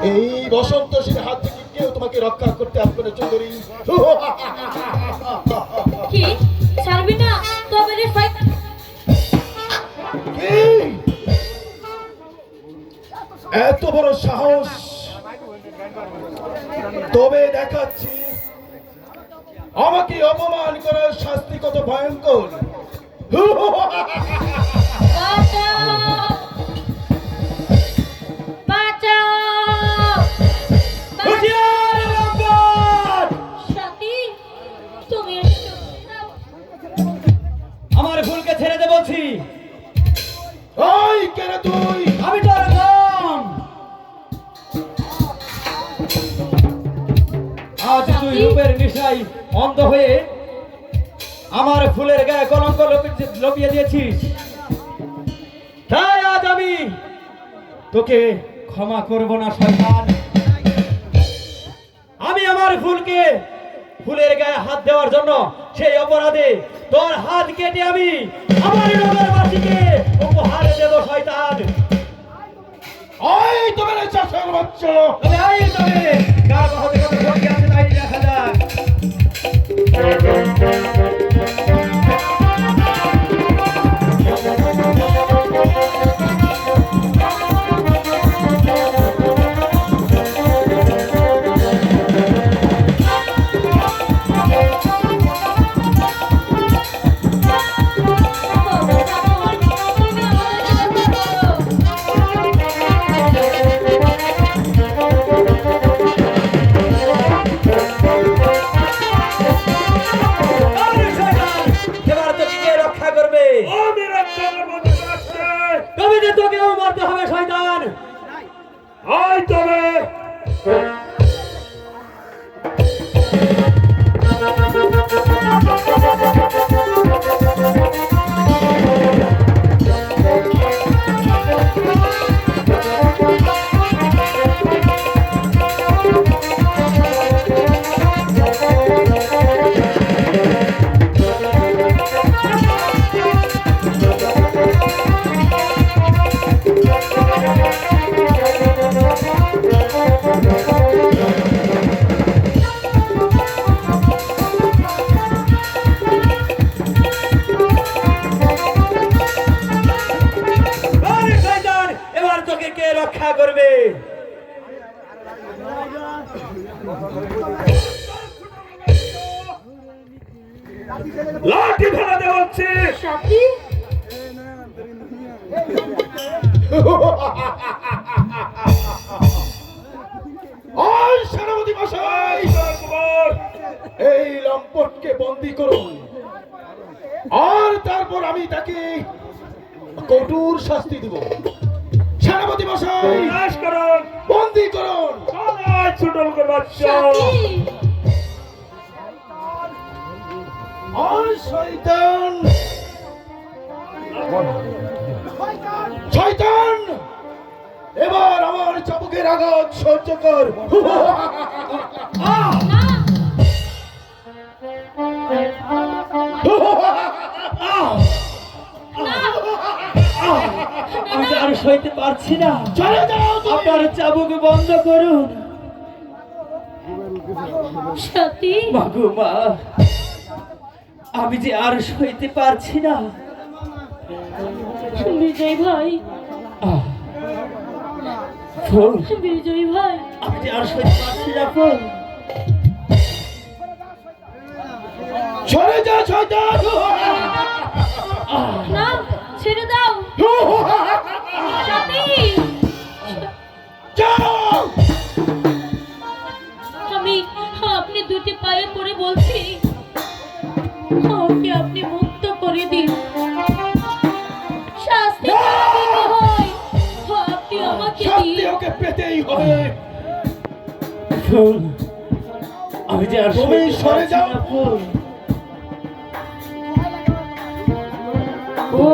এই বসন্তশীল হাত থেকে কেউ তোমাকে রক্ষা করতে আসবে না চৌধুরী। কি ছাড়বি না? তবে রে শয়তান। কি? এত বড় সাহস? তবে দেখাচ্ছি আমাকে অপমান করার শাস্তি কত ভয়ঙ্কর। বাঁচাও! সাথী, তুমি এসেছো। আমার ভুলকে ছেড়ে দে বলছি। ওই কেন তুই? আমি তোর নাম। আজ তুই রূপের নেশায় অন্ধ হয়ে আমার ফুলের গায়ে কলঙ্ক লপিয়ে দিয়েছিস, তাই আজ আমি তোকে ক্ষমা করব না শয়তান। আমি আমার ফুলের গায়ে হাত দেওয়ার জন্য সেই অপরাধে তোর হাত কেটে আমি আমার নগরবাসীকে উপহার দেব শয়তান। ওই তোমার চাষার বাচ্চা! তবে আই তবে কার কথা থেকে কত ভক্তি আছে তাই দেখা যাক। তবে যে তোকেও মারতে হবে শয়তান। আয় তবে রক্ষা করবে? লাঠি ফেলাতে হচ্ছে। সাথী, ওই সেনাপতি মশাই, এই লম্পটকে বন্দী করুন, আর তারপর আমি তাকে কঠোর শাস্তি দিব। সেনাপতি মশাই, করুন, বন্দী করুন। ছোট লোকের বাচ্চা! সাথী, ওই শয়তান! শয়তান, এবার আমার চাবুকের আঘাত সহ্য কর। আমি আর সইতে পারছি না। চলে যাও তুমি। আপনার চাবুক বন্ধ করুন। সাথী, মাগো মা, আমি যে আর সইতে পারছি না। বিজয় ভাই, ফুল, বিজয় ভাই, আমি যে আর সইতে পারছি না। ফুল, সরে যা শয়তান! না, ছেড়ে দাও। সাথী, যাও! আপনি দুটি পায়ে পড়ে বলছি, ওকে আপনি মুক্ত করে দিন। শাস্তি পেতে হয়, আপনি আমাকে শাস্তি দিন। ওকে পেতেই হবে। ফুল, আমি যে আর তুমি সইতে সরে পারছি যাও। না। ফুল, ও